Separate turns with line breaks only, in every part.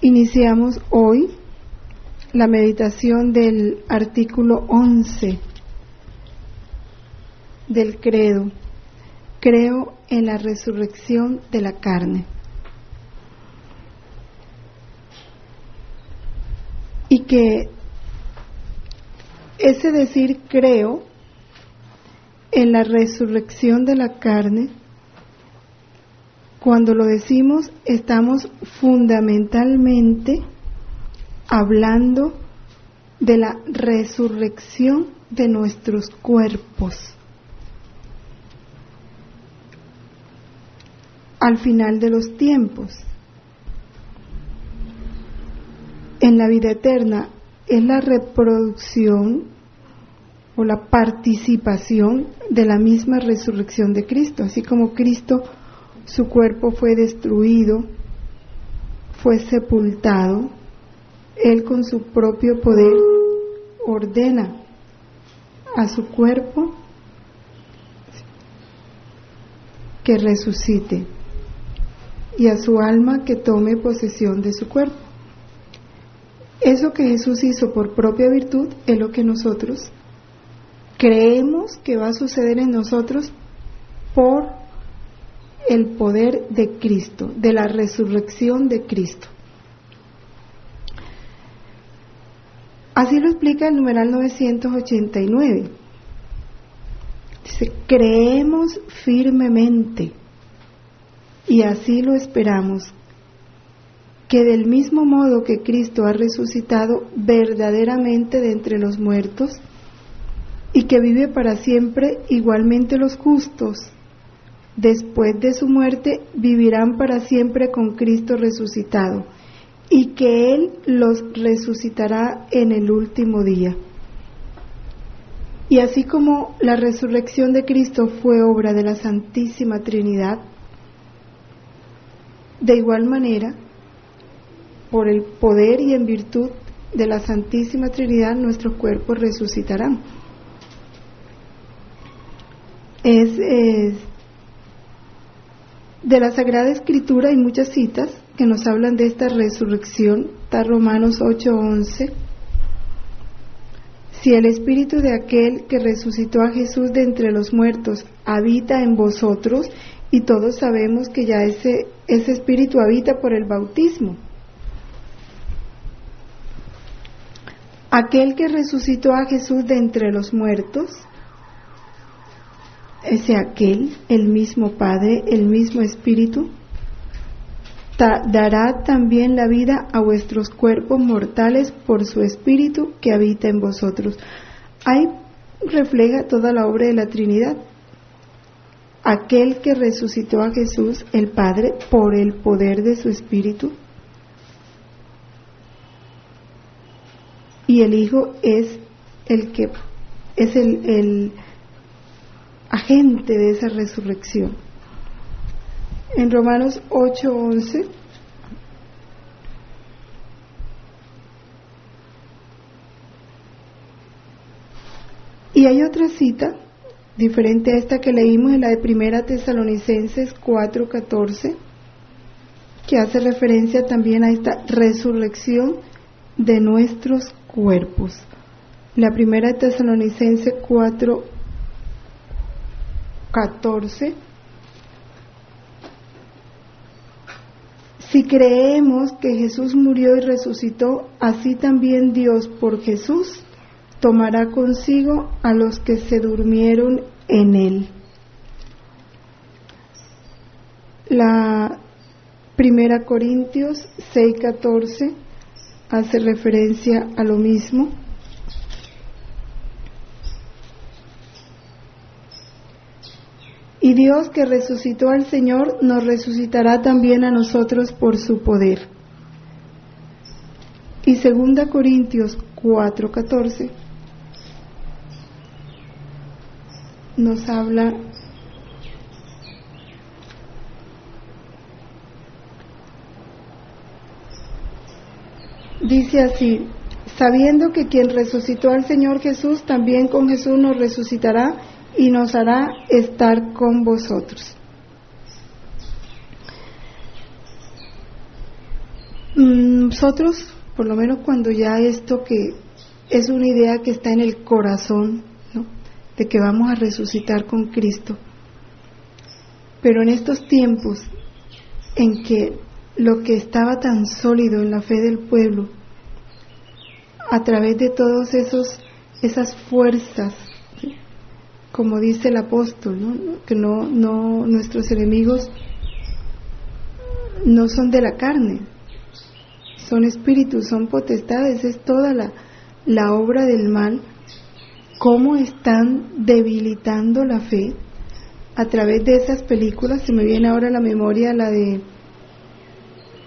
Iniciamos hoy la meditación del artículo 11 del credo. Creo en la resurrección de la carne. Y que ese decir creo en la resurrección de la carne, cuando lo decimos, estamos fundamentalmente hablando de la resurrección de nuestros cuerpos al final de los tiempos. En la vida eterna es la reproducción o la participación de la misma resurrección de Cristo, así como Cristo, su cuerpo fue destruido, fue sepultado, Él con su propio poder ordena a su cuerpo que resucite y a su alma que tome posesión de su cuerpo. Eso que Jesús hizo por propia virtud es lo que nosotros creemos que va a suceder en nosotros por el poder de Cristo, de la resurrección de Cristo. Así lo explica el numeral 989. Dice, creemos firmemente y así lo esperamos, que del mismo modo que Cristo ha resucitado verdaderamente de entre los muertos y que vive para siempre, igualmente los justos, después de su muerte, vivirán para siempre con Cristo resucitado, y que Él los resucitará en el último día. Y así como la resurrección de Cristo fue obra de la Santísima Trinidad, de igual manera, por el poder y en virtud de la Santísima Trinidad, nuestros cuerpos resucitarán. De la Sagrada Escritura hay muchas citas que nos hablan de esta resurrección. Está Romanos 8:11. Si el Espíritu de aquel que resucitó a Jesús de entre los muertos habita en vosotros, y todos sabemos que ya ese Espíritu habita por el bautismo. Aquel que resucitó a Jesús de entre los muertos, el mismo Padre, el mismo Espíritu, dará también la vida a vuestros cuerpos mortales por su Espíritu que habita en vosotros. Ahí refleja toda la obra de la Trinidad. Aquel que resucitó a Jesús, el Padre, por el poder de su Espíritu, y el Hijo es el agente de esa resurrección. En Romanos 8:11 y hay otra cita diferente a esta que leímos, en la de Primera Tesalonicenses 4:14, que hace referencia también a esta resurrección de nuestros cuerpos. La Primera Tesalonicenses 4:14. Si creemos que Jesús murió y resucitó, así también Dios por Jesús tomará consigo a los que se durmieron en Él. La Primera Corintios 6:14 hace referencia a lo mismo. Y Dios que resucitó al Señor nos resucitará también a nosotros por su poder. Y 2 Corintios 4:14 nos habla dice así: sabiendo que quien resucitó al Señor Jesús, también con Jesús nos resucitará y nos hará estar con vosotros. nosotros, por lo menos cuando ya esto que es una idea que está en el corazón, ¿no?, de que vamos a resucitar con Cristo, pero en estos tiempos en que lo que estaba tan sólido en la fe del pueblo, a través de todos esas fuerzas, ¿sí?, como dice el apóstol, ¿no?, que no nuestros enemigos no son de la carne, son espíritus, son potestades, es toda la obra del mal, cómo están debilitando la fe a través de esas películas. Se me viene ahora a la memoria la de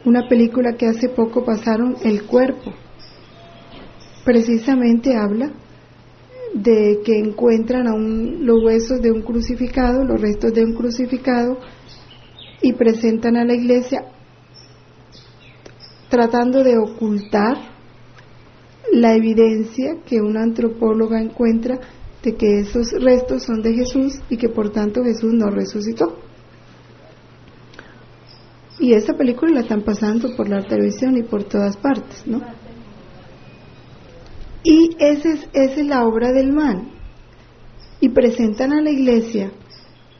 una película que hace poco pasaron, El Cuerpo. Precisamente habla de que encuentran los huesos de un crucificado, los restos de un crucificado, y presentan a la iglesia tratando de ocultar la evidencia que una antropóloga encuentra de que esos restos son de Jesús y que por tanto Jesús no resucitó. Y esa película la están pasando por la televisión y por todas partes, ¿no? Y esa es la obra del mal. Y presentan a la iglesia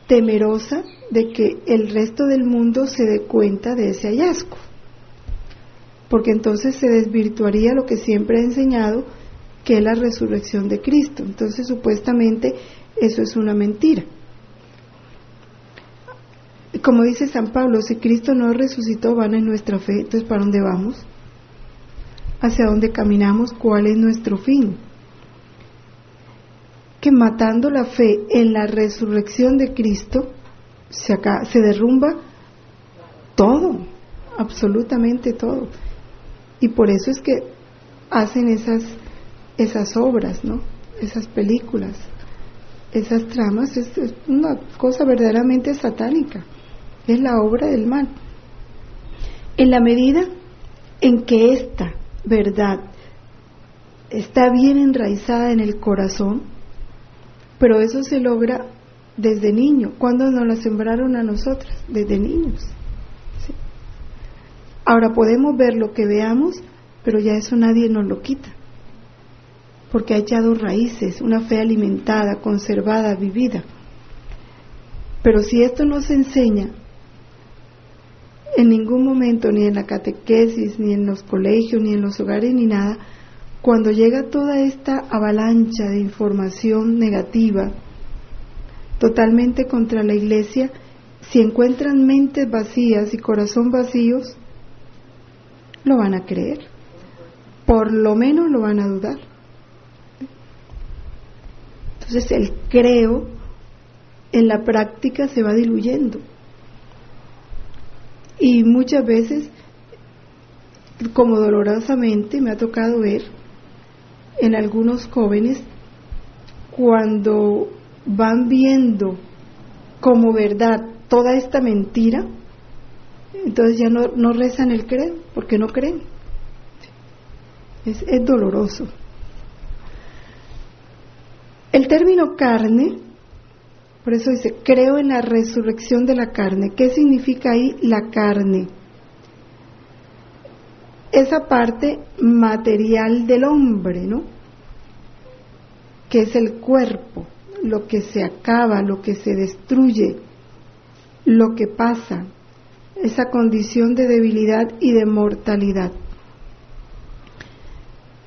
temerosa de que el resto del mundo se dé cuenta de ese hallazgo, porque entonces se desvirtuaría lo que siempre he enseñado, que es la resurrección de Cristo. Entonces supuestamente eso es una mentira. Como dice San Pablo, si Cristo no resucitó, vana es nuestra fe. Entonces, ¿para dónde vamos? ¿Hacia dónde caminamos? ¿Cuál es nuestro fin? Que matando la fe en la resurrección de Cristo, se derrumba todo, absolutamente todo. Y por eso es que hacen esas obras, ¿no?, esas películas, esas tramas. Es una cosa verdaderamente satánica, es la obra del mal. En la medida en que esta verdad está bien enraizada en el corazón, pero eso se logra desde niño. ¿Cuándo nos la sembraron a nosotras? Desde niños, ¿sí? Ahora podemos ver lo que veamos, pero ya eso nadie nos lo quita, porque ha echado raíces, una fe alimentada, conservada, vivida. Pero si esto no se enseña en ningún momento, ni en la catequesis, ni en los colegios, ni en los hogares, ni nada, cuando llega toda esta avalancha de información negativa, totalmente contra la iglesia, si encuentran mentes vacías y corazón vacíos, lo van a creer, por lo menos lo van a dudar. Entonces el creo en la práctica se va diluyendo, y muchas veces, como dolorosamente me ha tocado ver en algunos jóvenes, cuando van viendo como verdad toda esta mentira, entonces ya no rezan el credo, porque no creen. Es doloroso. El término carne, por eso dice, creo en la resurrección de la carne. ¿Qué significa ahí la carne? Esa parte material del hombre, ¿no?, que es el cuerpo, lo que se acaba, lo que se destruye, lo que pasa, esa condición de debilidad y de mortalidad.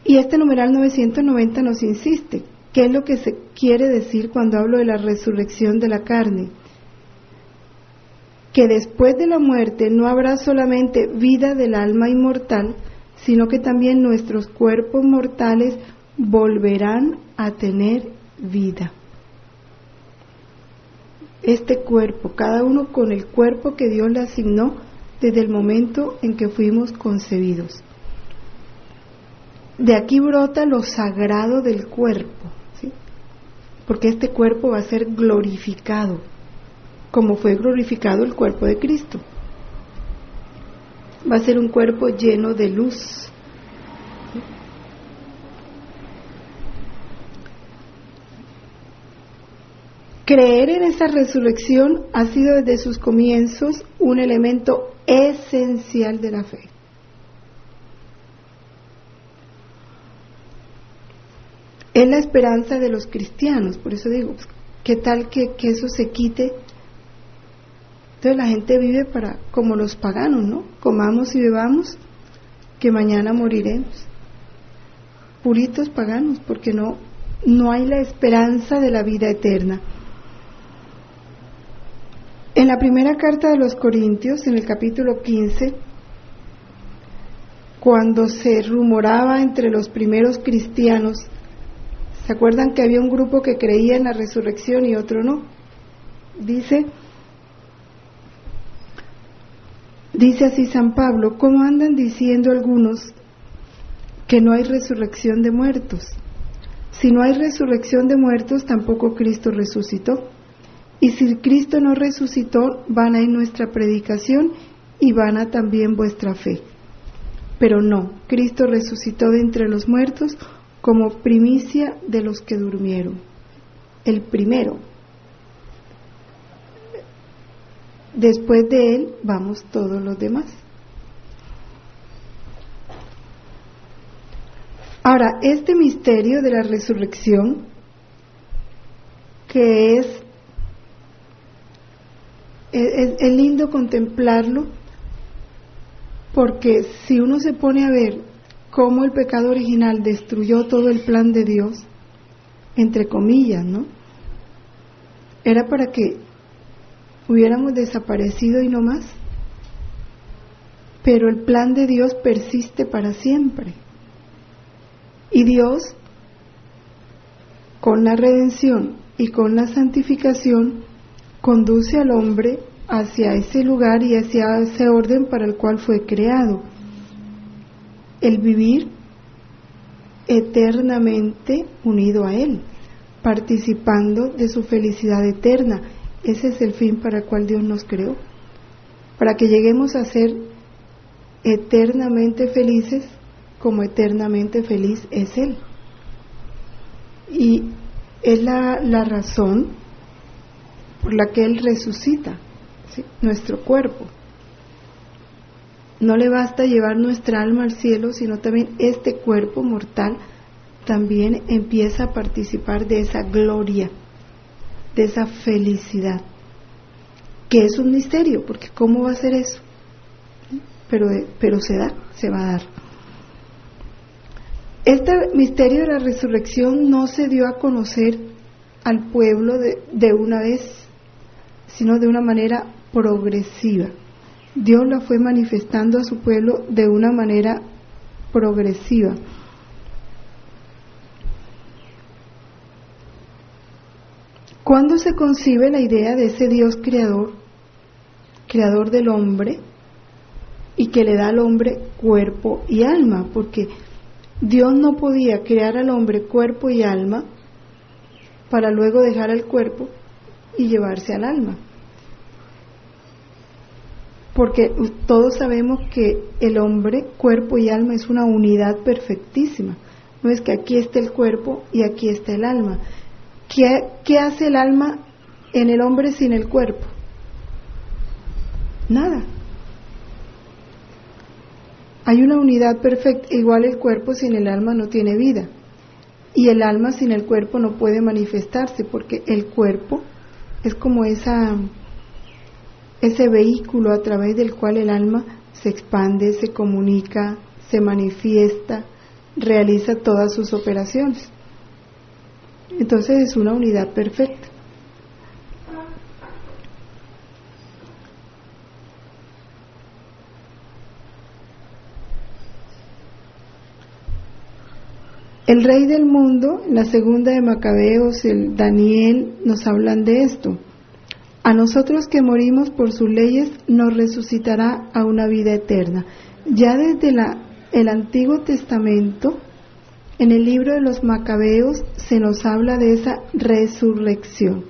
Y este numeral 990 nos insiste, ¿qué es lo que se quiere decir cuando hablo de la resurrección de la carne? Que después de la muerte no habrá solamente vida del alma inmortal, sino que también nuestros cuerpos mortales volverán a tener vida. Este cuerpo, cada uno con el cuerpo que Dios le asignó desde el momento en que fuimos concebidos. De aquí brota lo sagrado del cuerpo, ¿sí?, porque este cuerpo va a ser glorificado, como fue glorificado el cuerpo de Cristo. Va a ser un cuerpo lleno de luz, ¿sí? Creer en esa resurrección ha sido desde sus comienzos un elemento esencial de la fe. es la esperanza de los cristianos. Por eso digo, pues, ¿qué tal que eso se quite? Entonces la gente vive como los paganos, ¿no? Comamos y bebamos, que mañana moriremos. Puritos paganos, porque no hay la esperanza de la vida eterna. En la primera carta de los Corintios, en el capítulo 15, cuando se rumoraba entre los primeros cristianos, ¿se acuerdan que había un grupo que creía en la resurrección y otro no? Dice así San Pablo: ¿cómo andan diciendo algunos que no hay resurrección de muertos? Si no hay resurrección de muertos, tampoco Cristo resucitó. Y si Cristo no resucitó, vana es nuestra predicación y vana también vuestra fe. Pero no, Cristo resucitó de entre los muertos como primicia de los que durmieron. El primero. Después de Él vamos todos los demás. Ahora, este misterio de la resurrección, que es lindo contemplarlo, porque si uno se pone a ver cómo el pecado original destruyó todo el plan de Dios, entre comillas, ¿no? Era para que hubiéramos desaparecido y no más. Pero el plan de Dios persiste para siempre. Y Dios, con la redención y con la santificación, conduce al hombre hacia ese lugar y hacia ese orden para el cual fue creado. El vivir eternamente unido a Él, participando de su felicidad eterna. Ese es el fin para el cual Dios nos creó, para que lleguemos a ser eternamente felices como eternamente feliz es Él. Y es la razón por la que Él resucita, ¿sí?, nuestro cuerpo. No le basta llevar nuestra alma al cielo, sino también este cuerpo mortal también empieza a participar de esa gloria, de esa felicidad, que es un misterio, porque ¿cómo va a ser eso? Pero se va a dar. Este misterio de la resurrección no se dio a conocer al pueblo de una vez, sino de una manera progresiva. Dios la fue manifestando a su pueblo de una manera progresiva. ¿Cuándo se concibe la idea de ese Dios creador del hombre, y que le da al hombre cuerpo y alma? Porque Dios no podía crear al hombre cuerpo y alma para luego dejar el cuerpo y llevarse al alma. Porque todos sabemos que el hombre, cuerpo y alma, es una unidad perfectísima. No es que aquí esté el cuerpo y aquí está el alma. ¿Qué hace el alma en el hombre sin el cuerpo? Nada. Hay una unidad perfecta. Igual el cuerpo sin el alma no tiene vida. Y el alma sin el cuerpo no puede manifestarse, porque el cuerpo es como ese vehículo a través del cual el alma se expande, se comunica, se manifiesta, realiza todas sus operaciones. Entonces es una unidad perfecta. El rey del mundo, en la segunda de Macabeos, el Daniel, nos hablan de esto. A nosotros que morimos por sus leyes nos resucitará a una vida eterna. Ya desde el Antiguo Testamento, en el libro de los Macabeos, se nos habla de esa resurrección.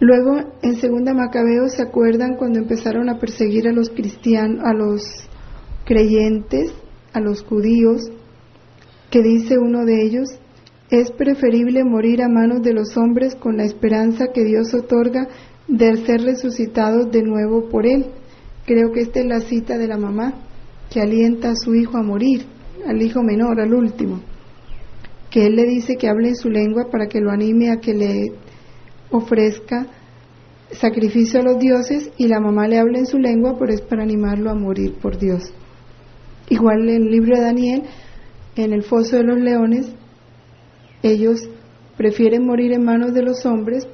Luego, en segunda Macabeos, ¿se acuerdan cuando empezaron a perseguir a los cristianos, a los creyentes, a los judíos? Que dice uno de ellos: es preferible morir a manos de los hombres con la esperanza que Dios otorga de ser resucitados de nuevo por Él. Creo que esta es la cita de la mamá que alienta a su hijo a morir. al hijo menor, al último, que él le dice que hable en su lengua para que lo anime a que le ofrezca sacrificio a los dioses, y la mamá le habla en su lengua, pero es para animarlo a morir por Dios. Igual en el libro de Daniel, en el foso de los leones, ellos prefieren morir en manos de los hombres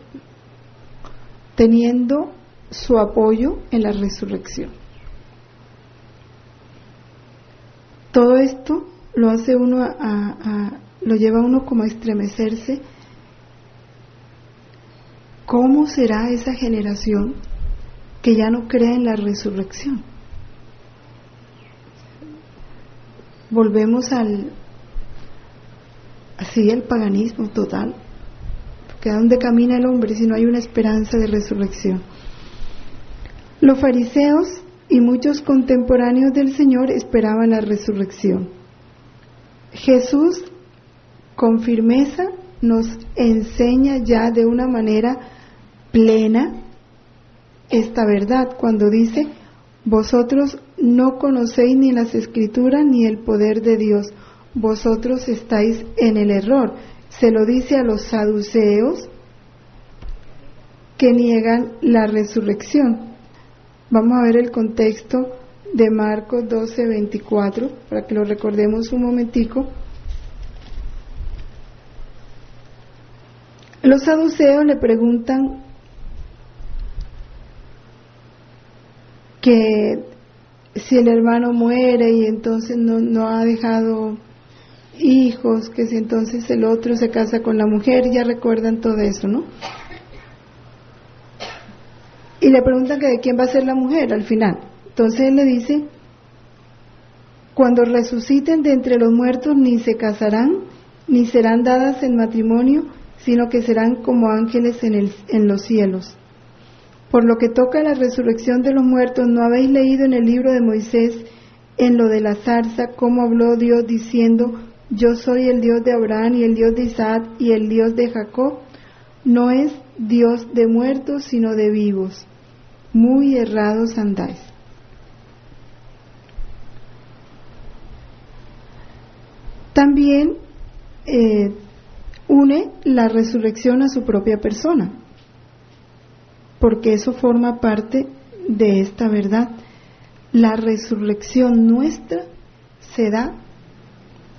teniendo su apoyo en la resurrección. Todo esto lo hace uno lo lleva a uno como a estremecerse. ¿Cómo será esa generación que ya no cree en la resurrección? Volvemos al paganismo total, porque ¿a dónde camina el hombre si no hay una esperanza de resurrección? Los fariseos y muchos contemporáneos del Señor esperaban la resurrección. Jesús, con firmeza, nos enseña ya de una manera plena esta verdad cuando dice: vosotros no conocéis ni las Escrituras ni el poder de Dios, vosotros estáis en el error. Se lo dice a los saduceos que niegan la resurrección. Vamos a ver el contexto de Marcos 12:24 para que lo recordemos un momentico. Los saduceos le preguntan que si el hermano muere y entonces no ha dejado hijos, que si entonces el otro se casa con la mujer, ya recuerdan todo eso, ¿no? Y le preguntan que de quién va a ser la mujer al final. Entonces él le dice: cuando resuciten de entre los muertos, ni se casarán, ni serán dadas en matrimonio, sino que serán como ángeles en los cielos. Por lo que toca a la resurrección de los muertos, ¿no habéis leído en el libro de Moisés, en lo de la zarza, cómo habló Dios diciendo: yo soy el Dios de Abraham y el Dios de Isaac y el Dios de Jacob? No es Dios de muertos, sino de vivos. Muy errados andáis. También une la resurrección a su propia persona, porque eso forma parte de esta verdad. La resurrección nuestra se da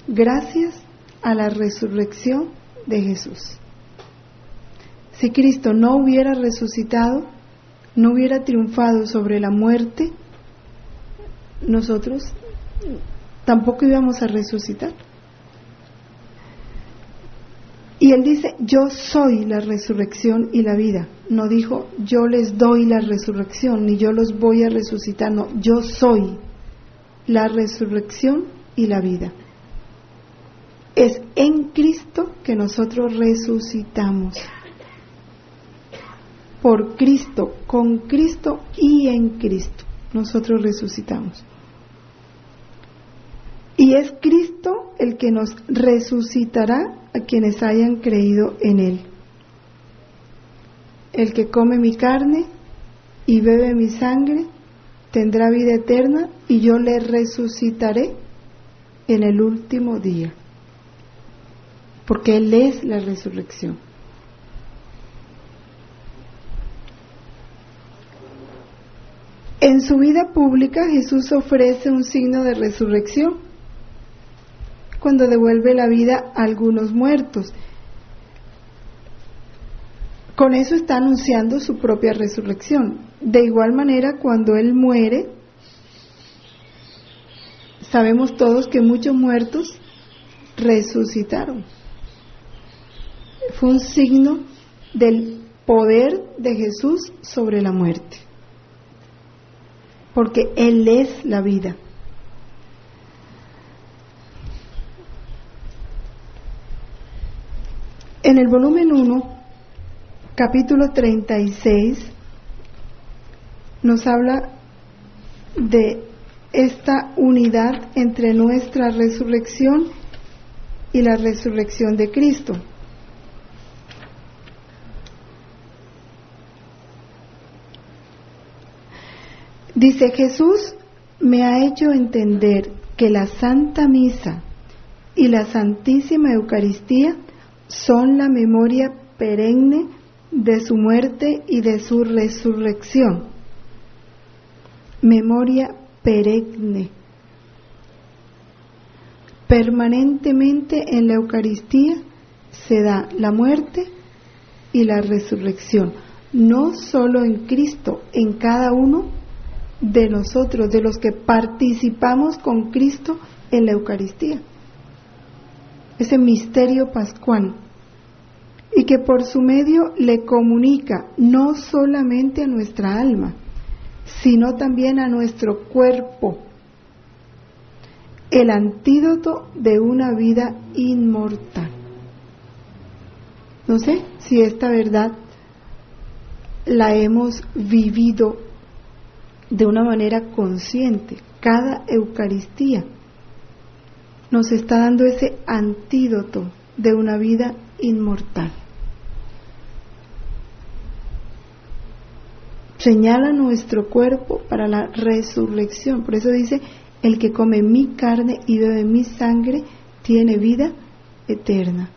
gracias a la resurrección de Jesús. Si Cristo no hubiera resucitado, no hubiera triunfado sobre la muerte, nosotros tampoco íbamos a resucitar. Y Él dice: yo soy la resurrección y la vida. No dijo: yo les doy la resurrección, ni yo los voy a resucitar. No, yo soy la resurrección y la vida. Es en Cristo que nosotros resucitamos. Por Cristo, con Cristo y en Cristo, nosotros resucitamos. Y es Cristo el que nos resucitará a quienes hayan creído en Él. El que come mi carne y bebe mi sangre tendrá vida eterna, y yo le resucitaré en el último día. Porque Él es la resurrección. En su vida pública, Jesús ofrece un signo de resurrección cuando devuelve la vida a algunos muertos. Con eso está anunciando su propia resurrección. De igual manera, cuando Él muere, sabemos todos que muchos muertos resucitaron. Fue un signo del poder de Jesús sobre la muerte, porque Él es la vida. En el volumen 1, capítulo 36, nos habla de esta unidad entre nuestra resurrección y la resurrección de Cristo. Dice: Jesús me ha hecho entender que la Santa Misa y la Santísima Eucaristía son la memoria perenne de su muerte y de su resurrección. Memoria perenne. Permanentemente en la Eucaristía se da la muerte y la resurrección, no solo en Cristo, en cada uno de nosotros, de los que participamos con Cristo en la Eucaristía. Ese misterio pascual, y que por su medio le comunica no solamente a nuestra alma, sino también a nuestro cuerpo, el antídoto de una vida inmortal. No sé si esta verdad la hemos vivido de una manera consciente. Cada Eucaristía nos está dando ese antídoto de una vida inmortal. Señala nuestro cuerpo para la resurrección. Por eso dice: el que come mi carne y bebe mi sangre tiene vida eterna.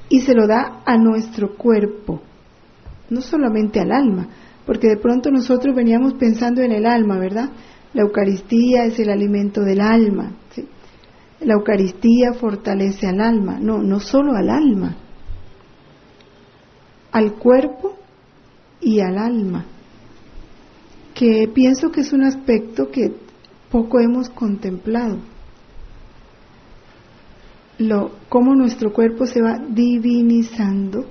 Y se lo da a nuestro cuerpo, no solamente al alma, porque de pronto nosotros veníamos pensando en el alma, ¿verdad? La Eucaristía es el alimento del alma, ¿sí? La Eucaristía fortalece al alma. No solo al alma, al cuerpo y al alma, que pienso que es un aspecto que poco hemos contemplado. Cómo nuestro cuerpo se va divinizando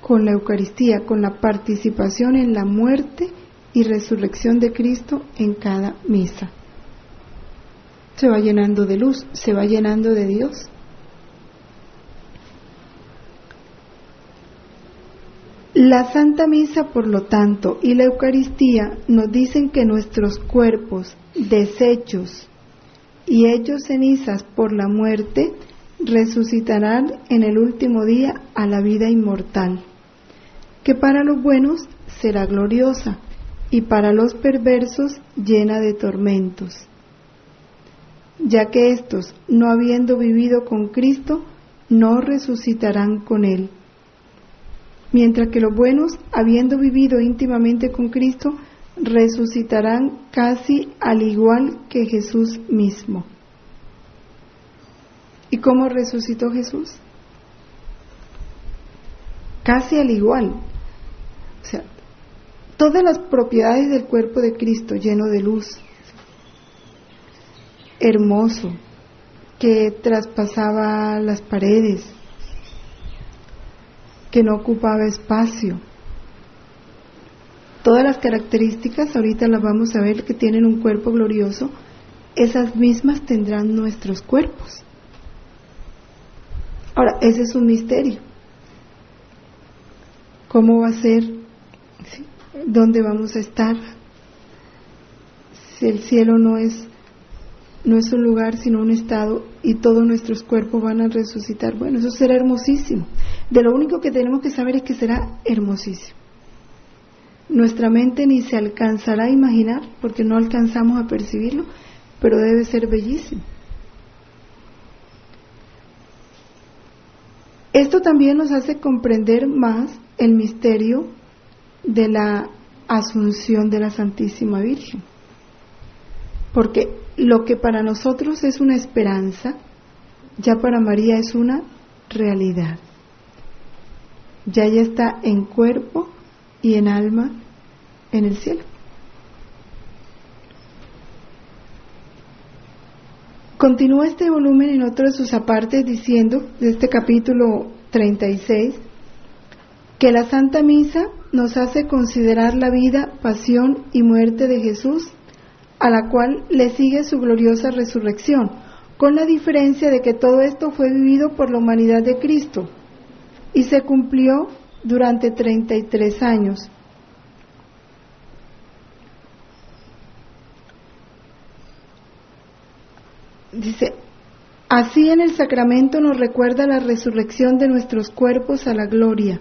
con la Eucaristía, con la participación en la muerte y resurrección de Cristo en cada misa. Se va llenando de luz, se va llenando de Dios. La Santa Misa, por lo tanto, y la Eucaristía nos dicen que nuestros cuerpos deshechos y hechos cenizas por la muerte resucitarán en el último día a la vida inmortal, que para los buenos será gloriosa y para los perversos llena de tormentos, ya que éstos, no habiendo vivido con Cristo, no resucitarán con Él, mientras que los buenos, habiendo vivido íntimamente con Cristo, resucitarán casi al igual que Jesús mismo. ¿Y cómo resucitó Jesús? Casi al igual. O sea, todas las propiedades del cuerpo de Cristo, lleno de luz, hermoso, que traspasaba las paredes, que no ocupaba espacio. Todas las características, ahorita las vamos a ver, que tienen un cuerpo glorioso, esas mismas tendrán nuestros cuerpos. Ahora, ese es un misterio. ¿Cómo va a ser? ¿Sí? ¿Dónde vamos a estar? Si el cielo no es un lugar, sino un estado, y todos nuestros cuerpos van a resucitar. Bueno, eso será hermosísimo. De lo único que tenemos que saber es que será hermosísimo. Nuestra mente ni se alcanzará a imaginar, porque no alcanzamos a percibirlo, pero debe ser bellísimo. Esto también nos hace comprender más el misterio de la Asunción de la Santísima Virgen, porque lo que para nosotros es una esperanza, ya para María es una realidad. Ya ella está en cuerpo y en alma en el cielo. Continúa este volumen en otro de sus apartes diciendo, de este capítulo 36, que la Santa Misa nos hace considerar la vida, pasión y muerte de Jesús, a la cual le sigue su gloriosa resurrección, con la diferencia de que todo esto fue vivido por la humanidad de Cristo y se cumplió durante 33 años. Dice, así en el sacramento nos recuerda la resurrección de nuestros cuerpos a la gloria,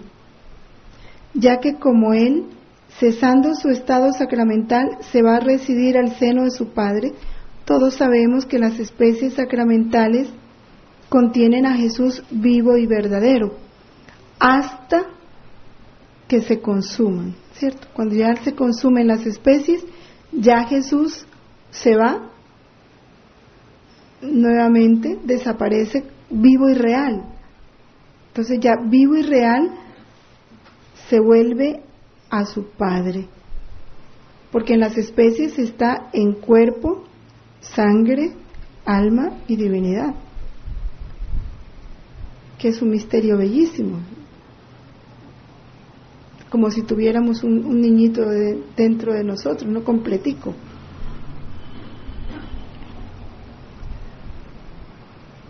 ya que como Él cesando su estado sacramental, se va a residir al seno de su Padre. Todos sabemos que las especies sacramentales contienen a Jesús vivo y verdadero, hasta que se consuman, ¿cierto? Cuando ya se consumen las especies, ya Jesús se va, nuevamente desaparece vivo y real. Entonces ya vivo y real se vuelve a su Padre, porque en las especies está en cuerpo, sangre, alma y divinidad, que es un misterio bellísimo, como si tuviéramos un niñito dentro de nosotros, no completico.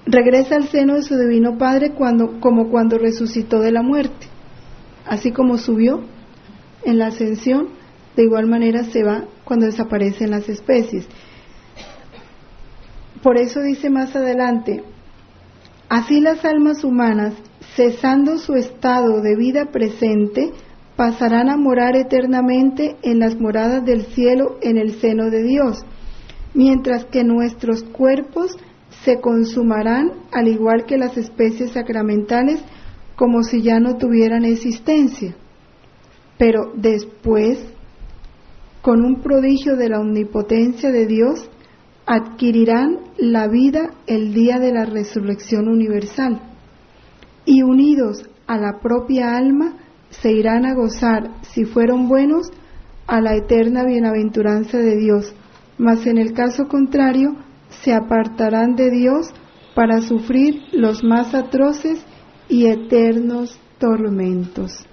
Regresa al seno de su divino Padre como cuando resucitó de la muerte. Así como subió en la ascensión, de igual manera se va cuando desaparecen las especies. Por eso dice más adelante: así las almas humanas, cesando su estado de vida presente, pasarán a morar eternamente en las moradas del cielo en el seno de Dios, mientras que nuestros cuerpos se consumarán al igual que las especies sacramentales, como si ya no tuvieran existencia. Pero después, con un prodigio de la omnipotencia de Dios, adquirirán la vida el día de la resurrección universal, y unidos a la propia alma, se irán a gozar, si fueron buenos, a la eterna bienaventuranza de Dios, mas en el caso contrario, se apartarán de Dios para sufrir los más atroces y eternos tormentos.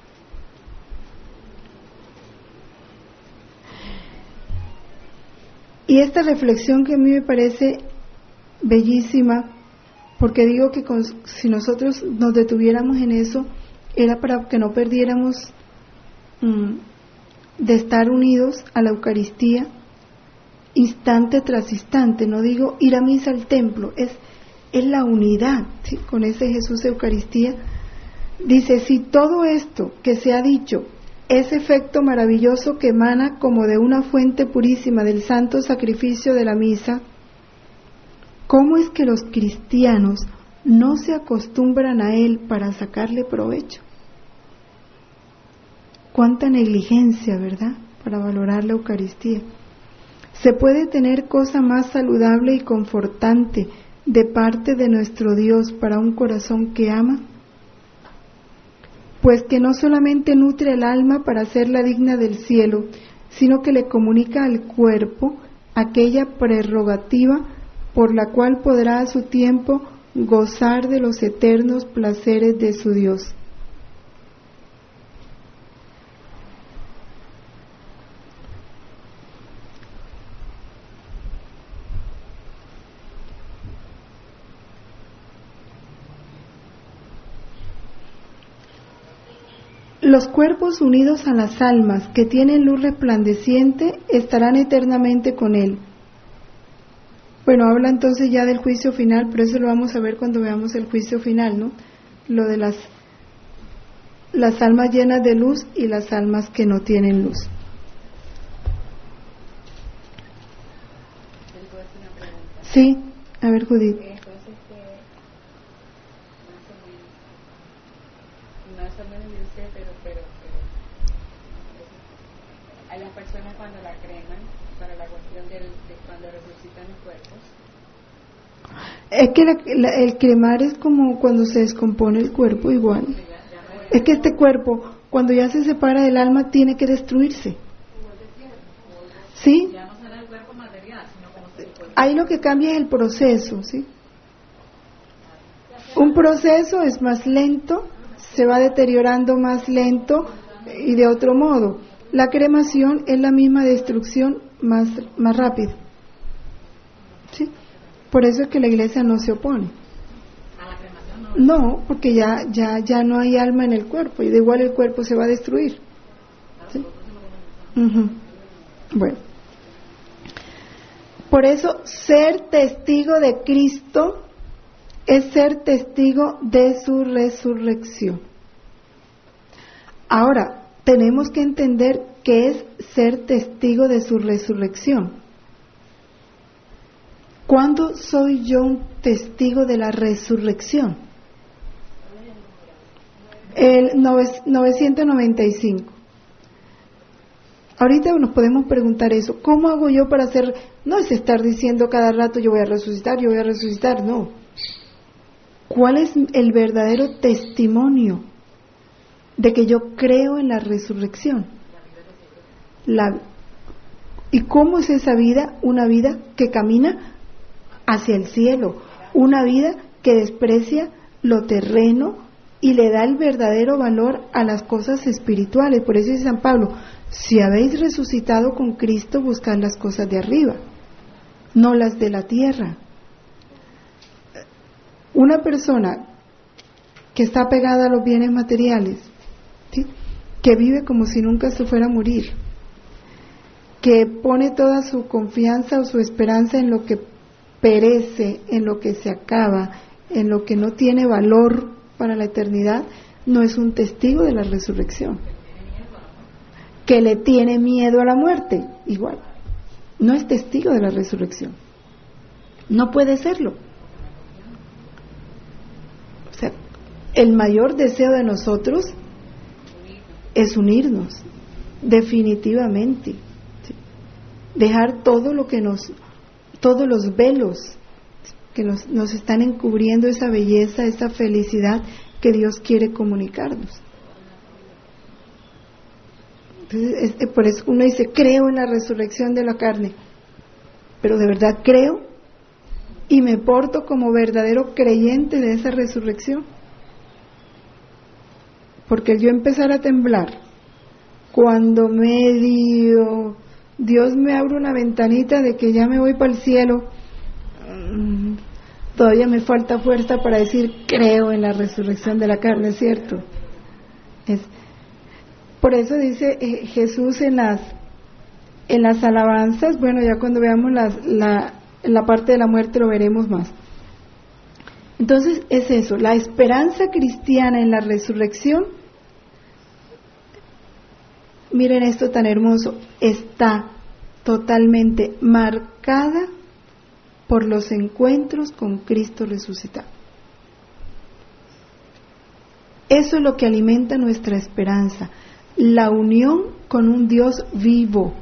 Y esta reflexión que a mí me parece bellísima, porque digo que si nosotros nos detuviéramos en eso, era para que no perdiéramos de estar unidos a la Eucaristía instante tras instante. No digo ir a misa al templo, es la unidad, ¿sí?, con ese Jesús de Eucaristía. Dice: si todo esto que se ha dicho es efecto maravilloso que emana como de una fuente purísima del santo sacrificio de la misa, ¿cómo es que los cristianos no se acostumbran a él para sacarle provecho? Cuánta negligencia, ¿verdad?, para valorar la Eucaristía. ¿Se puede tener cosa más saludable y confortante de parte de nuestro Dios para un corazón que ama? Pues que no solamente nutre el alma para hacerla digna del cielo, sino que le comunica al cuerpo aquella prerrogativa por la cual podrá a su tiempo gozar de los eternos placeres de su Dios. Los cuerpos unidos a las almas que tienen luz resplandeciente estarán eternamente con él. Bueno, habla entonces ya del juicio final, pero eso lo vamos a ver cuando veamos el juicio final, ¿no? Lo de las almas llenas de luz y las almas que no tienen luz. Sí, a ver, Judith.
A las personas cuando la creman, para la cuestión de cuando resucitan los cuerpos.
Es que el cremar es como cuando se descompone el cuerpo igual. Es que este cuerpo, cuando ya se separa del alma, tiene que destruirse. ¿Sí?
Ya no será el cuerpo material, sino como se puede.
Ahí lo que cambia es el proceso, ¿sí? Un proceso es más lento, se va deteriorando más lento y de otro modo. La cremación es la misma destrucción más rápida, ¿sí? Por eso es que la Iglesia no se opone.
¿A la cremación no?
No, porque ya no hay alma en el cuerpo y de igual el cuerpo se va a destruir, ¿sí? Bueno, por eso ser testigo de Cristo es ser testigo de su resurrección. Ahora, tenemos que entender qué es ser testigo de su resurrección. ¿Cuándo soy yo un testigo de la resurrección? El 995. Ahorita nos podemos preguntar eso. ¿Cómo hago yo para hacer? No es estar diciendo cada rato yo voy a resucitar, no. ¿Cuál es el verdadero testimonio de que yo creo en la resurrección? ¿Y cómo es esa vida? Una vida que camina hacia el cielo, una vida que desprecia lo terreno y le da el verdadero valor a las cosas espirituales. Por eso dice San Pablo, si habéis resucitado con Cristo, buscad las cosas de arriba, no las de la tierra. Una persona que está pegada a los bienes materiales, ¿sí?, que vive como si nunca se fuera a morir, que pone toda su confianza o su esperanza en lo que perece, en lo que se acaba, en lo que no tiene valor para la eternidad, no es un testigo de la resurrección. Que le tiene miedo a la muerte, igual, no es testigo de la resurrección. No puede serlo. O sea, el mayor deseo de nosotros es unirnos, definitivamente. ¿Sí? Dejar todo lo que todos los velos que nos están encubriendo esa belleza, esa felicidad que Dios quiere comunicarnos. Entonces, por eso uno dice, creo en la resurrección de la carne, pero de verdad creo y me porto como verdadero creyente de esa resurrección. Porque el yo empezar a temblar, cuando Dios me abre una ventanita de que ya me voy para el cielo, todavía me falta fuerza para decir creo en la resurrección de la carne, ¿cierto? Por eso dice Jesús en las alabanzas, bueno, ya cuando veamos la parte de la muerte lo veremos más. Entonces es eso, la esperanza cristiana en la resurrección, miren esto tan hermoso, está totalmente marcada por los encuentros con Cristo resucitado. Eso es lo que alimenta nuestra esperanza, la unión con un Dios vivo,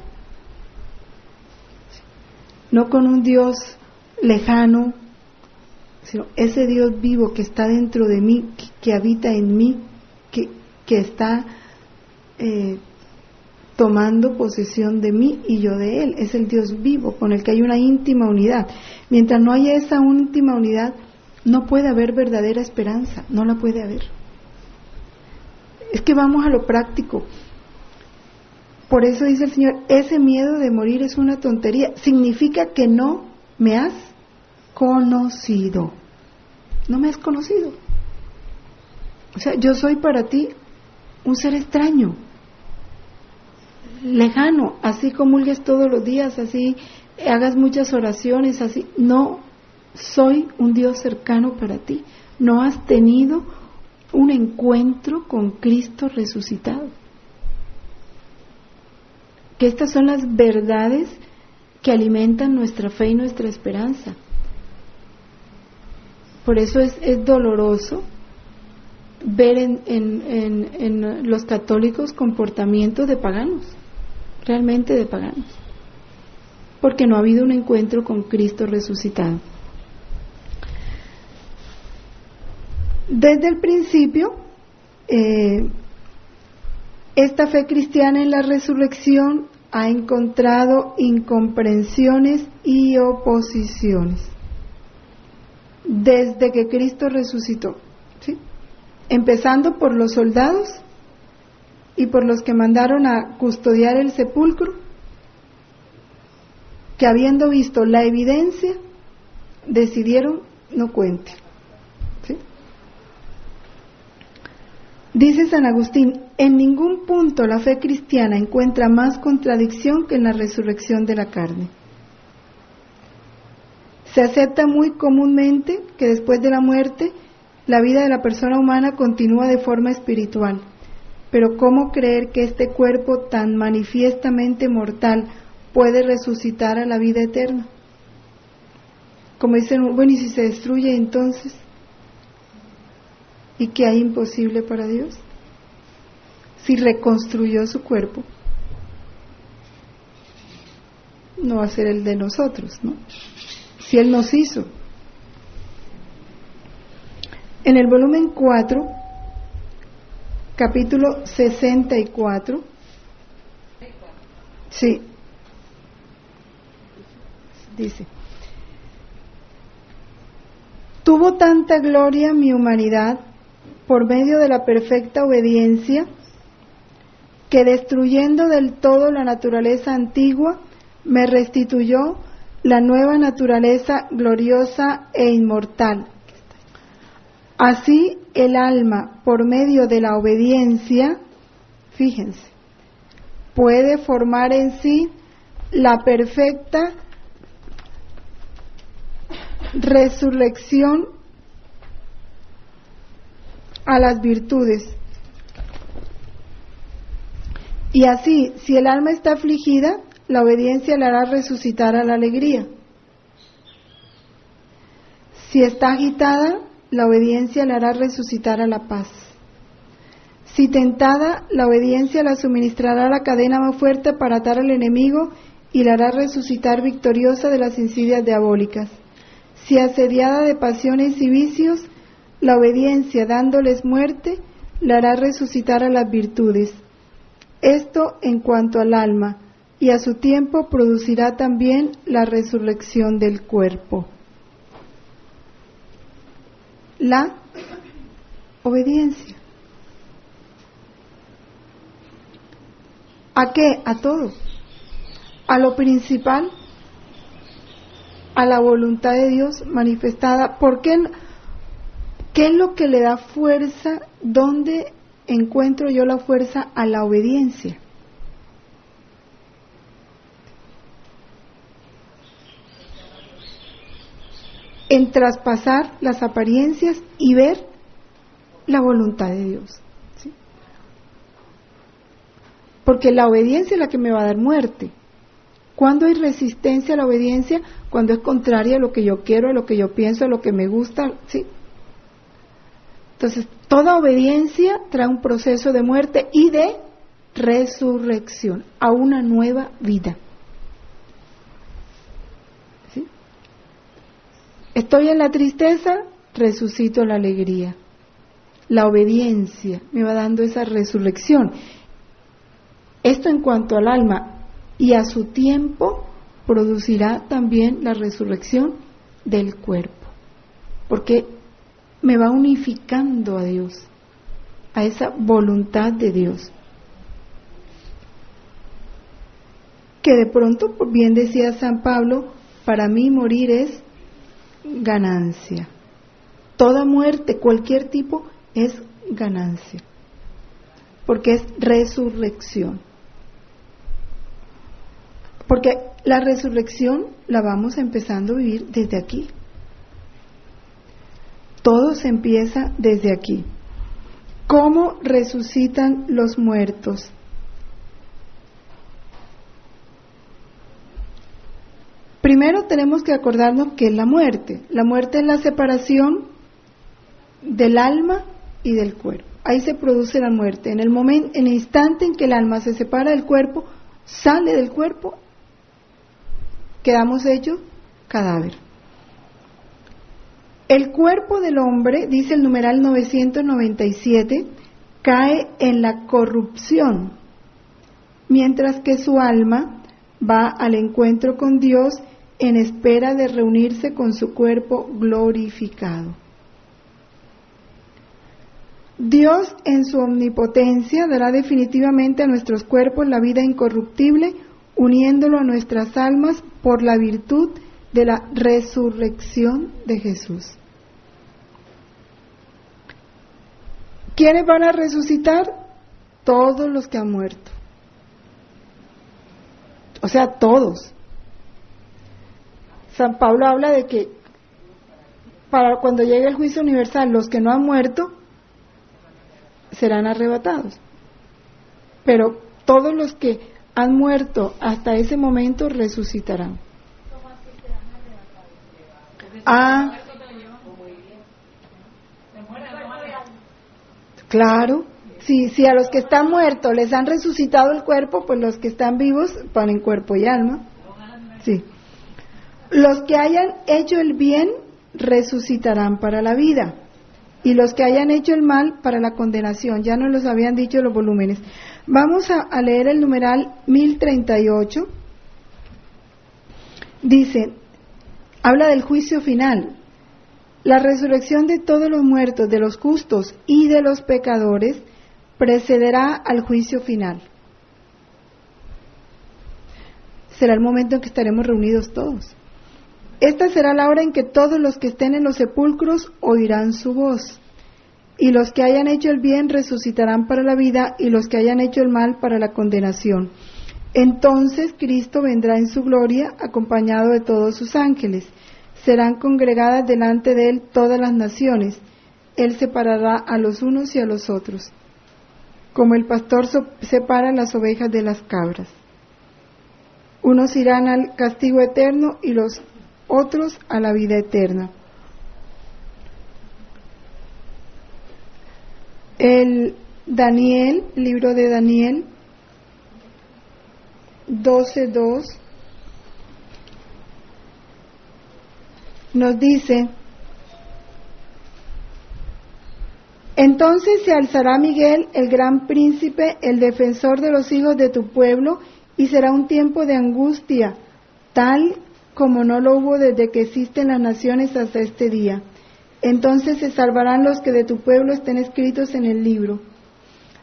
no con un Dios lejano, sino ese Dios vivo que está dentro de mí, que habita en mí, que está tomando posesión de mí y yo de Él. Es el Dios vivo con el que hay una íntima unidad. Mientras no haya esa íntima unidad, no puede haber verdadera esperanza, no la puede haber. Es que vamos a lo práctico. Por eso dice el Señor, ese miedo de morir es una tontería. Significa que no me has conocido. No me has conocido. O sea, yo soy para ti un ser extraño, lejano, así comulgues todos los días, así hagas muchas oraciones, así. No soy un Dios cercano para ti. No has tenido un encuentro con Cristo resucitado. Que estas son las verdades que alimentan nuestra fe y nuestra esperanza. Por eso es doloroso ver en los católicos comportamientos de paganos, realmente de paganos, porque no ha habido un encuentro con Cristo resucitado. Desde el principio, esta fe cristiana en la resurrección ha encontrado incomprensiones y oposiciones desde que Cristo resucitó, ¿sí? Empezando por los soldados y por los que mandaron a custodiar el sepulcro, que habiendo visto la evidencia decidieron no cuente. Dice San Agustín, en ningún punto la fe cristiana encuentra más contradicción que en la resurrección de la carne. Se acepta muy comúnmente que después de la muerte, la vida de la persona humana continúa de forma espiritual, Pero ¿cómo creer que este cuerpo tan manifiestamente mortal puede resucitar a la vida eterna? Como dicen, bueno, ¿y si se destruye entonces? ¿Y qué hay imposible para Dios? Si reconstruyó su cuerpo, no va a ser el de nosotros, ¿no? Si Él nos hizo. En el volumen 4, capítulo 64, sí, dice: tuvo tanta gloria mi humanidad por medio de la perfecta obediencia, que destruyendo del todo la naturaleza antigua, me restituyó la nueva naturaleza gloriosa e inmortal. Así el alma, por medio de la obediencia, fíjense, puede formar en sí la perfecta resurrección a las virtudes. Y así, si el alma está afligida, la obediencia la hará resucitar a la alegría. Si está agitada, la obediencia la hará resucitar a la paz. Si tentada, la obediencia la suministrará la cadena más fuerte para atar al enemigo y la hará resucitar victoriosa de las insidias diabólicas. Si asediada de pasiones y vicios, la obediencia, dándoles muerte, la hará resucitar a las virtudes. Esto en cuanto al alma, y a su tiempo producirá también la resurrección del cuerpo. La obediencia. ¿A qué? A todo. A lo principal, a la voluntad de Dios manifestada. ¿Por qué? ¿Qué es lo que le da fuerza? ¿Dónde encuentro yo la fuerza? A la obediencia. En traspasar las apariencias y ver la voluntad de Dios, ¿sí? Porque la obediencia es la que me va a dar muerte. ¿Cuándo hay resistencia a la obediencia? Cuando es contraria a lo que yo quiero, a lo que yo pienso, a lo que me gusta, ¿sí? Entonces, toda obediencia trae un proceso de muerte y de resurrección a una nueva vida. ¿Sí? Estoy en la tristeza, resucito la alegría. La obediencia me va dando esa resurrección. Esto en cuanto al alma, y a su tiempo producirá también la resurrección del cuerpo, porque me va unificando a Dios, a esa voluntad de Dios. Que de pronto, bien decía San Pablo, para mí morir es ganancia. Toda muerte, cualquier tipo, es ganancia, porque es resurrección. Porque la resurrección la vamos empezando a vivir desde aquí. Todo se empieza desde aquí. ¿Cómo resucitan los muertos? Primero tenemos que acordarnos qué es la muerte. La muerte es la separación del alma y del cuerpo. Ahí se produce la muerte. En el instante en que el alma se separa del cuerpo, sale del cuerpo, quedamos hechos cadáver. El cuerpo del hombre, dice el numeral 997, cae en la corrupción, mientras que su alma va al encuentro con Dios en espera de reunirse con su cuerpo glorificado. Dios, en su omnipotencia, dará definitivamente a nuestros cuerpos la vida incorruptible, uniéndolo a nuestras almas por la virtud de la resurrección de Jesús. ¿Quiénes van a resucitar? Todos los que han muerto. O sea, todos. San Pablo habla de que para cuando llegue el juicio universal, los que no han muerto serán arrebatados. pero todos los que han muerto hasta ese momento resucitarán. Ah, claro. Si a los que están muertos les han resucitado el cuerpo, pues los que están vivos van en cuerpo y alma. Sí. Los que hayan hecho el bien resucitarán para la vida, y los que hayan hecho el mal para la condenación. Ya nos los habían dicho los volúmenes. Vamos a leer el numeral 1038. Dice, habla del juicio final. La resurrección de todos los muertos, de los justos y de los pecadores, precederá al juicio final. Será el momento en que estaremos reunidos todos. Esta será la hora en que todos los que estén en los sepulcros oirán su voz, y los que hayan hecho el bien resucitarán para la vida, y los que hayan hecho el mal para la condenación. Entonces Cristo vendrá en su gloria, acompañado de todos sus ángeles. Serán congregadas delante de él todas las naciones. Él separará a los unos y a los otros, como el pastor separa las ovejas de las cabras. Unos irán al castigo eterno y los otros a la vida eterna. El libro de Daniel 12:2 nos dice: entonces se alzará Miguel, el gran príncipe, el defensor de los hijos de tu pueblo, y será un tiempo de angustia, tal como no lo hubo desde que existen las naciones hasta este día. Entonces se salvarán los que de tu pueblo estén escritos en el libro.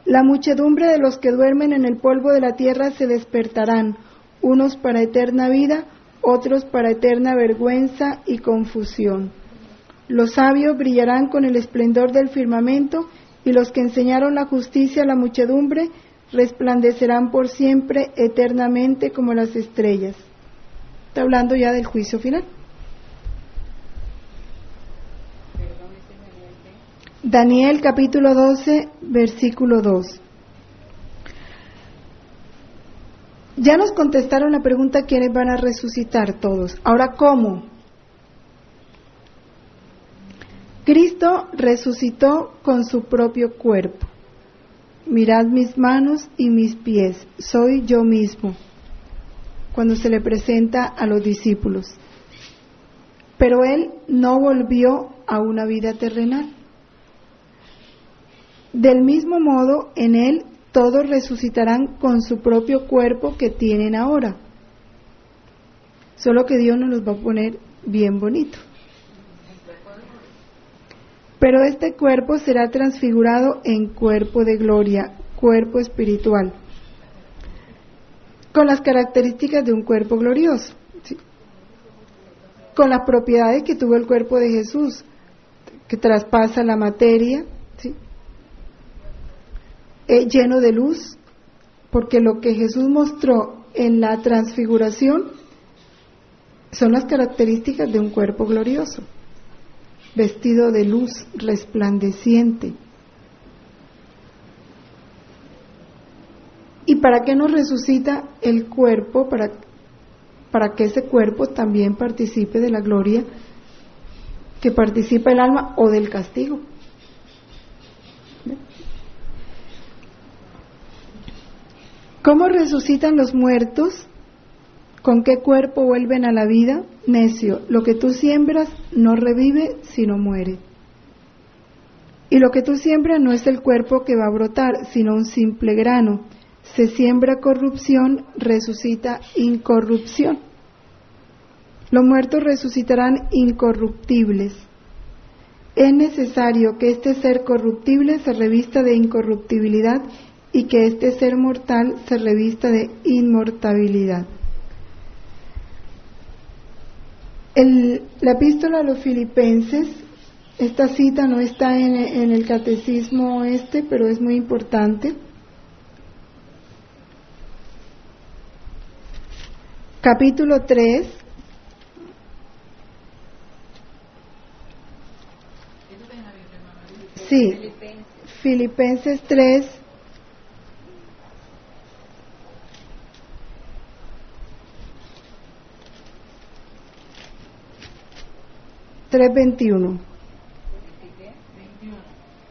La muchedumbre de los que duermen en el polvo de la tierra se despertarán, unos para eterna vida, otros para eterna vergüenza y confusión. Los sabios brillarán con el esplendor del firmamento, y los que enseñaron la justicia a la muchedumbre resplandecerán por siempre, eternamente, como las estrellas. Está hablando ya del juicio final. Daniel capítulo 12, versículo 2. Ya nos contestaron la pregunta: ¿quiénes van a resucitar? Todos. Ahora, ¿cómo? Cristo resucitó con su propio cuerpo. Mirad mis manos y mis pies, soy yo mismo, cuando se le presenta a los discípulos. Pero él no volvió a una vida terrenal. Del mismo modo, en él todos resucitarán con su propio cuerpo que tienen ahora. Solo que Dios nos los va a poner bien bonito. Pero este cuerpo será transfigurado en cuerpo de gloria, cuerpo espiritual, con las características de un cuerpo glorioso, ¿sí? Con las propiedades que tuvo el cuerpo de Jesús, que traspasa la materia, ¿sí? Lleno de luz, porque lo que Jesús mostró en la transfiguración son las características de un cuerpo glorioso, vestido de luz resplandeciente. ¿Y para qué nos resucita el cuerpo? Para que ese cuerpo también participe de la gloria que participa el alma, o del castigo. ¿Cómo resucitan los muertos? ¿Con qué cuerpo vuelven a la vida? Necio, lo que tú siembras no revive, sino muere. Y lo que tú siembras no es el cuerpo que va a brotar, sino un simple grano. Se siembra corrupción, resucita incorrupción. Los muertos resucitarán incorruptibles. Es necesario que este ser corruptible se revista de incorruptibilidad, y que este ser mortal se revista de inmortabilidad. La epístola a los Filipenses, esta cita no está en el catecismo pero es muy importante. Capítulo 3. Sí, Filipenses 3, 3:21.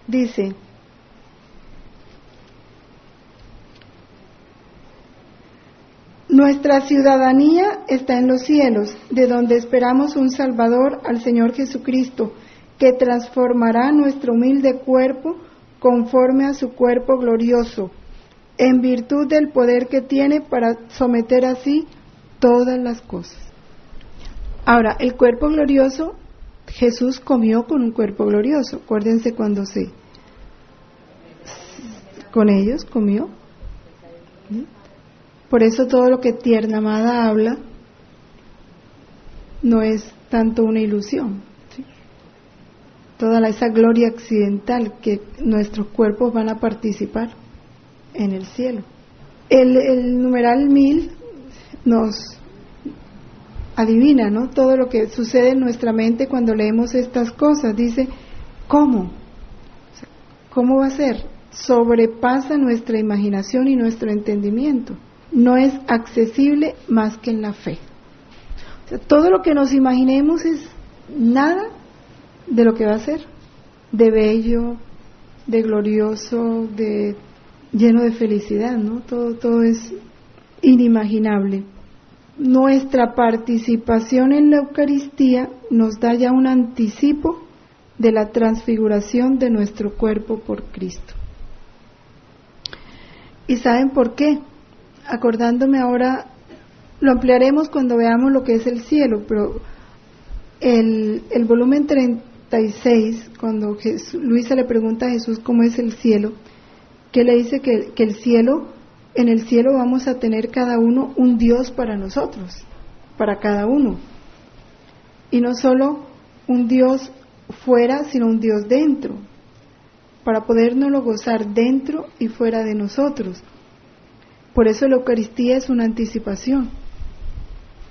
Dice: nuestra ciudadanía está en los cielos, de donde esperamos un Salvador, al Señor Jesucristo, que transformará nuestro humilde cuerpo conforme a su cuerpo glorioso, en virtud del poder que tiene para someter así todas las cosas. Ahora, el cuerpo glorioso, Jesús comió con un cuerpo glorioso. Acuérdense cuando con ellos comió. ¿Sí? Por eso todo lo que Tierna Amada habla no es tanto una ilusión. ¿Sí? Toda esa gloria accidental que nuestros cuerpos van a participar en el cielo. El numeral 1000 nos adivina, ¿no?, todo lo que sucede en nuestra mente cuando leemos estas cosas. Dice, ¿cómo? ¿Cómo va a ser? Sobrepasa nuestra imaginación y nuestro entendimiento. No es accesible más que en la fe. O sea, todo lo que nos imaginemos es nada de lo que va a ser, de bello, de glorioso, de lleno de felicidad, ¿no? Todo es inimaginable. Nuestra participación en la Eucaristía nos da ya un anticipo de la transfiguración de nuestro cuerpo por Cristo. ¿Y saben por qué? Acordándome ahora, lo ampliaremos cuando veamos lo que es el cielo, pero el volumen 36, cuando Luisa le pregunta a Jesús cómo es el cielo, que le dice que el cielo, en el cielo vamos a tener cada uno un Dios para nosotros, para cada uno. Y no solo un Dios fuera, sino un Dios dentro, para podérnoslo gozar dentro y fuera de nosotros. Por eso la Eucaristía es una anticipación.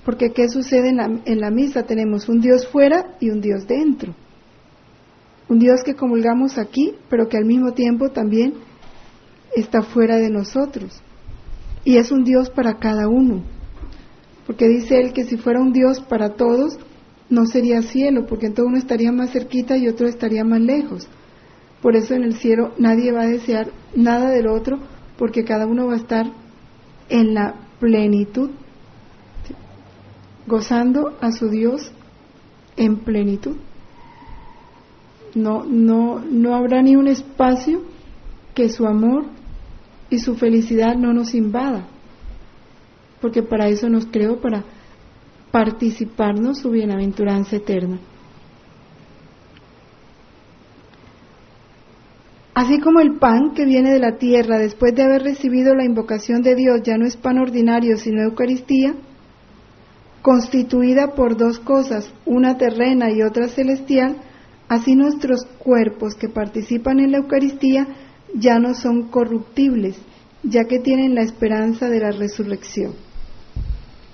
Porque ¿qué sucede en la misa? Tenemos un Dios fuera y un Dios dentro. Un Dios que comulgamos aquí, pero que al mismo tiempo también está fuera de nosotros. Y es un Dios para cada uno. Porque dice él que si fuera un Dios para todos, no sería cielo, porque entonces uno estaría más cerquita y otro estaría más lejos. Por eso en el cielo nadie va a desear nada del otro, porque cada uno va a estar en la plenitud, ¿sí?, gozando a su Dios en plenitud. No habrá ni un espacio que su amor y su felicidad no nos invada, porque para eso nos creó, para participarnos su bienaventuranza eterna. Así como el pan que viene de la tierra después de haber recibido la invocación de Dios ya no es pan ordinario sino Eucaristía, constituida por dos cosas, una terrena y otra celestial, así nuestros cuerpos que participan en la Eucaristía ya no son corruptibles, ya que tienen la esperanza de la resurrección.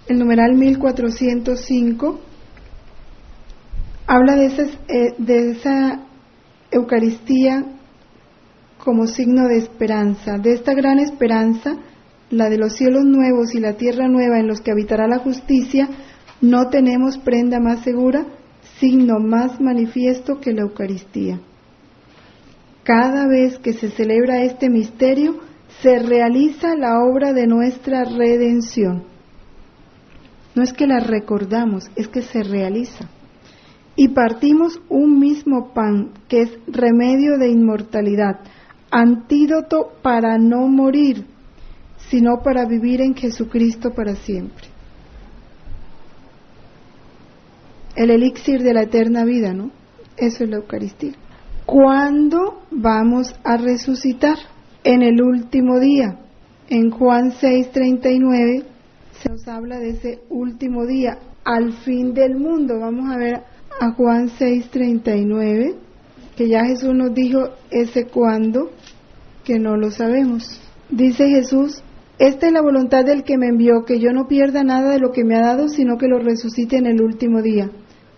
El numeral 1405 habla de esa Eucaristía como signo de esperanza, de esta gran esperanza, la de los cielos nuevos y la tierra nueva en los que habitará la justicia. No tenemos prenda más segura, signo más manifiesto que la Eucaristía. Cada vez que se celebra este misterio, se realiza la obra de nuestra redención. No es que la recordamos, es que se realiza. Y partimos un mismo pan, que es remedio de inmortalidad, antídoto para no morir, sino para vivir en Jesucristo para siempre. El elixir de la eterna vida, ¿no? Eso es la Eucaristía. ¿Cuándo vamos a resucitar? En el último día. En Juan 6:39 se nos habla de ese último día, al fin del mundo. Vamos a ver a Juan 6:39, que ya Jesús nos dijo ese cuándo, que no lo sabemos. Dice Jesús: esta es la voluntad del que me envió, que yo no pierda nada de lo que me ha dado, sino que lo resucite en el último día.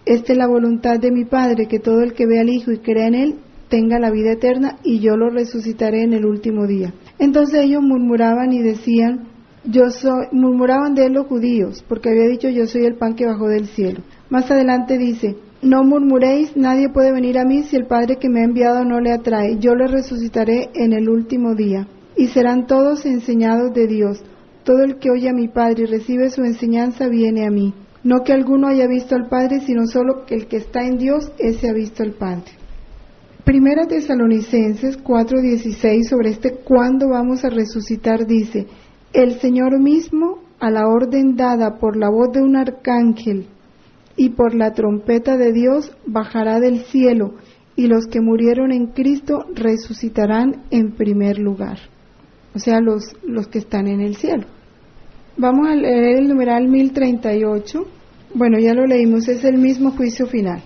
Esta es la voluntad de mi Padre, que todo el que vea al Hijo y crea en Él tenga la vida eterna, y yo lo resucitaré en el último día. Entonces ellos murmuraban y decían, murmuraban de él los judíos, porque había dicho, yo soy el pan que bajó del cielo. Más adelante dice, No murmuréis, nadie puede venir a mí si el Padre que me ha enviado no le atrae. Yo le resucitaré en el último día. Y serán todos enseñados de Dios. Todo el que oye a mi Padre y recibe su enseñanza viene a mí. No que alguno haya visto al Padre, sino solo que el que está en Dios, ese ha visto al Padre. Primera Tesalonicenses 4:16, sobre cuándo vamos a resucitar, dice: el Señor mismo, a la orden dada por la voz de un arcángel y por la trompeta de Dios, bajará del cielo, y los que murieron en Cristo resucitarán en primer lugar. O sea, los que están en el cielo. Vamos a leer el numeral 1038. Bueno, ya lo leímos, es el mismo juicio final.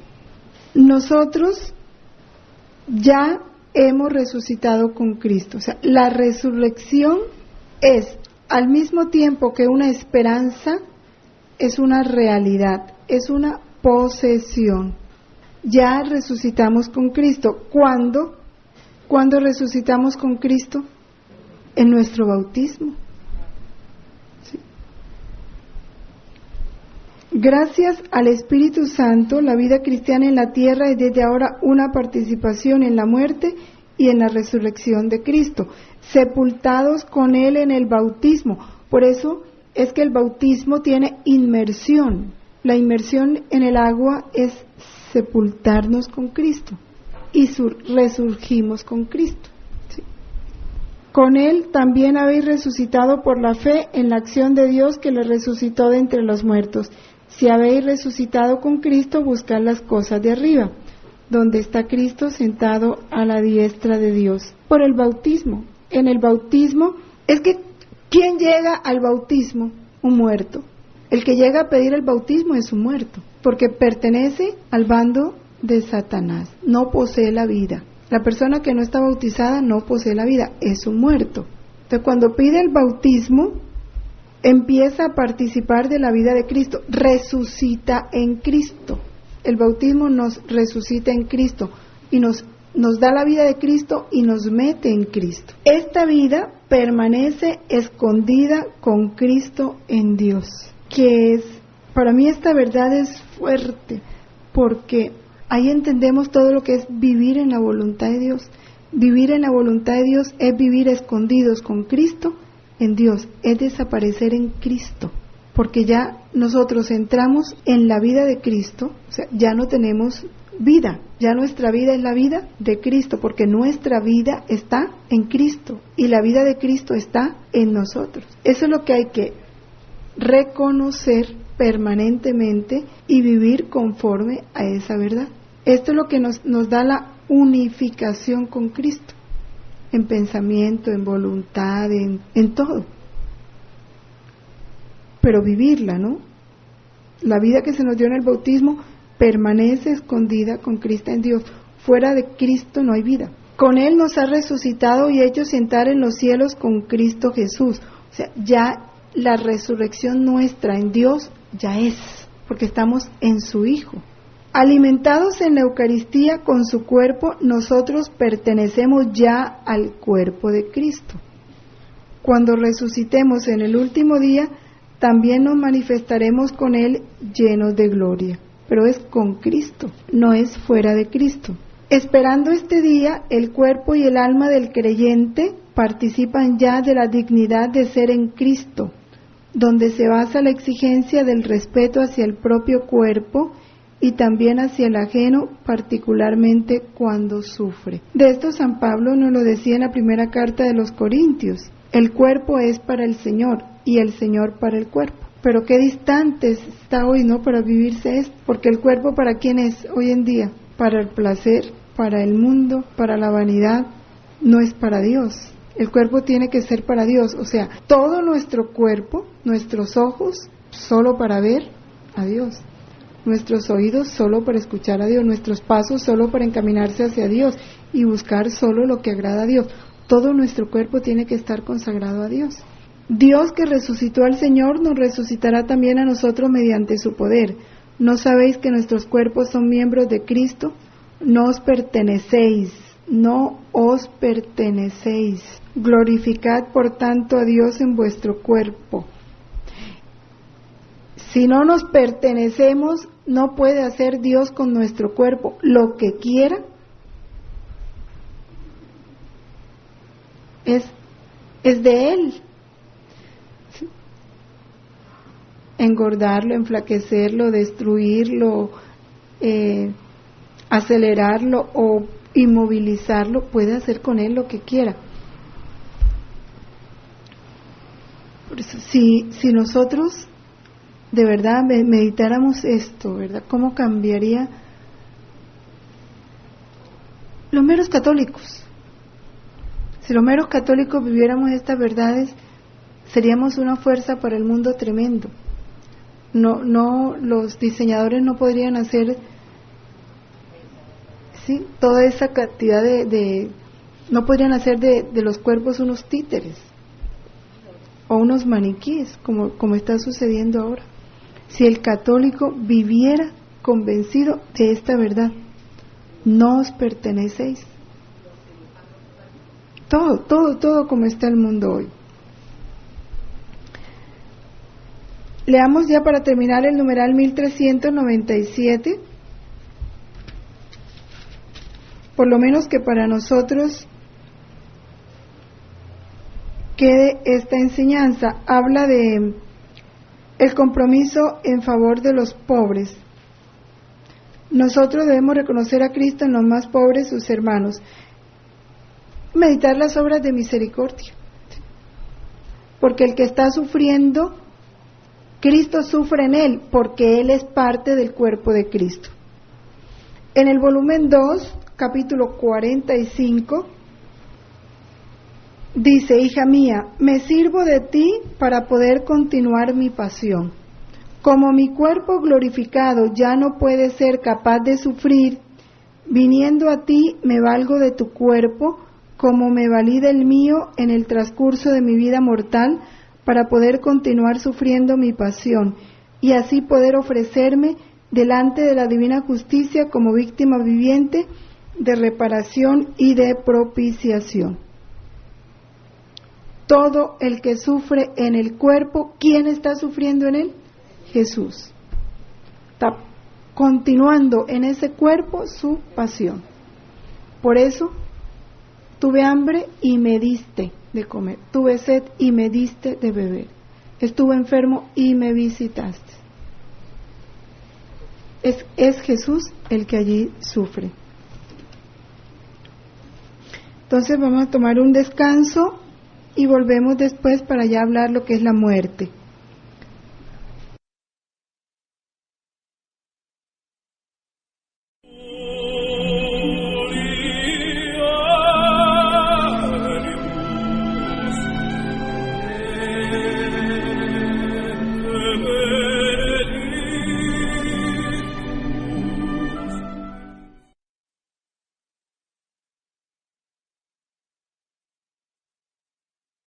Nosotros ya hemos resucitado con Cristo. O sea, la resurrección es, al mismo tiempo que una esperanza, es una realidad, es una posesión. Ya resucitamos con Cristo. ¿Cuándo? ¿Cuándo resucitamos con Cristo? En nuestro bautismo. ¿Sí? Gracias al Espíritu Santo, la vida cristiana en la tierra es desde ahora una participación en la muerte y en la resurrección de Cristo, sepultados con Él en el bautismo. Por eso es que el bautismo tiene inmersión. La inmersión en el agua es sepultarnos con Cristo y resurgimos con Cristo. ¿Sí? Con Él también habéis resucitado por la fe en la acción de Dios que le resucitó de entre los muertos. Si habéis resucitado con Cristo, buscad las cosas de arriba, donde está Cristo sentado a la diestra de Dios. Por el bautismo. En el bautismo, es que ¿quién llega al bautismo? Un muerto. El que llega a pedir el bautismo es un muerto, porque pertenece al bando de Satanás, no posee la vida. La persona que no está bautizada no posee la vida, es un muerto. Entonces, cuando pide el bautismo, empieza a participar de la vida de Cristo, resucita en Cristo. El bautismo nos resucita en Cristo y nos da la vida de Cristo y nos mete en Cristo. Esta vida permanece escondida con Cristo en Dios, que es, para mí esta verdad es fuerte, porque ahí entendemos todo lo que es vivir en la voluntad de Dios. Vivir en la voluntad de Dios es vivir escondidos con Cristo en Dios, es desaparecer en Cristo, porque ya nosotros entramos en la vida de Cristo, o sea, ya no tenemos vida, ya nuestra vida es la vida de Cristo, porque nuestra vida está en Cristo y la vida de Cristo está en nosotros. Eso es lo que hay que reconocer permanentemente y vivir conforme a esa verdad. Esto es lo que nos da la unificación con Cristo, en pensamiento, en voluntad, en todo. Pero vivirla, ¿no? La vida que se nos dio en el bautismo permanece escondida con Cristo en Dios. Fuera de Cristo no hay vida. Con Él nos ha resucitado y hecho sentar en los cielos con Cristo Jesús. O sea, ya la resurrección nuestra en Dios ya es, porque estamos en su Hijo. Alimentados en la Eucaristía con su cuerpo, nosotros pertenecemos ya al cuerpo de Cristo. Cuando resucitemos en el último día, también nos manifestaremos con Él llenos de gloria. Pero es con Cristo, no es fuera de Cristo. Esperando este día, el cuerpo y el alma del creyente participan ya de la dignidad de ser en Cristo, donde se basa la exigencia del respeto hacia el propio cuerpo y también hacia el ajeno, particularmente cuando sufre. De esto San Pablo nos lo decía en la primera carta de los Corintios: el cuerpo es para el Señor y el Señor para el cuerpo. Pero qué distante está hoy, ¿no?, para vivirse esto, porque el cuerpo, ¿para quién es hoy en día? Para el placer, para el mundo, para la vanidad, no es para Dios. El cuerpo tiene que ser para Dios, o sea, todo nuestro cuerpo, nuestros ojos, solo para ver a Dios, nuestros oídos solo para escuchar a Dios, nuestros pasos solo para encaminarse hacia Dios y buscar solo lo que agrada a Dios. Todo nuestro cuerpo tiene que estar consagrado a Dios. Dios, que resucitó al Señor, nos resucitará también a nosotros mediante su poder. ¿No sabéis que nuestros cuerpos son miembros de Cristo? No os pertenecéis. Glorificad por tanto a Dios en vuestro cuerpo. Si no nos pertenecemos, no puede hacer Dios con nuestro cuerpo lo que quiera, es de Él. ¿Sí? Engordarlo, enflaquecerlo, destruirlo, acelerarlo o inmovilizarlo, puede hacer con Él lo que quiera. Por eso, si nosotros de verdad meditáramos esto, ¿verdad? ¿Cómo cambiaría los meros católicos? Si los meros católicos viviéramos estas verdades, seríamos una fuerza para el mundo tremendo. No, los diseñadores no podrían hacer, ¿sí?, toda esa cantidad no podrían hacer de los cuerpos unos títeres o unos maniquíes, como está sucediendo ahora. Si el católico viviera convencido de esta verdad, no os pertenecéis. Todo como está el mundo hoy. Leamos ya para terminar el numeral 1397, por lo menos que para nosotros quede esta enseñanza. Habla de el compromiso en favor de los pobres. Nosotros debemos reconocer a Cristo en los más pobres, sus hermanos. Meditar las obras de misericordia. Porque el que está sufriendo, Cristo sufre en él, porque él es parte del cuerpo de Cristo. En el volumen 2, capítulo 45, dice: hija mía, me sirvo de ti para poder continuar mi pasión. Como mi cuerpo glorificado ya no puede ser capaz de sufrir, viniendo a ti me valgo de tu cuerpo, como me valí del mío en el transcurso de mi vida mortal, para poder continuar sufriendo mi pasión, y así poder ofrecerme delante de la divina justicia como víctima viviente de reparación y de propiciación. Todo el que sufre en el cuerpo, ¿quién está sufriendo en él? Jesús. Está continuando en ese cuerpo su pasión. Por eso, tuve hambre y me diste de comer, tuve sed y me diste de beber, estuve enfermo y me visitaste. Es Jesús el que allí sufre. Entonces vamos a tomar un descanso y volvemos después para ya hablar lo que es la muerte.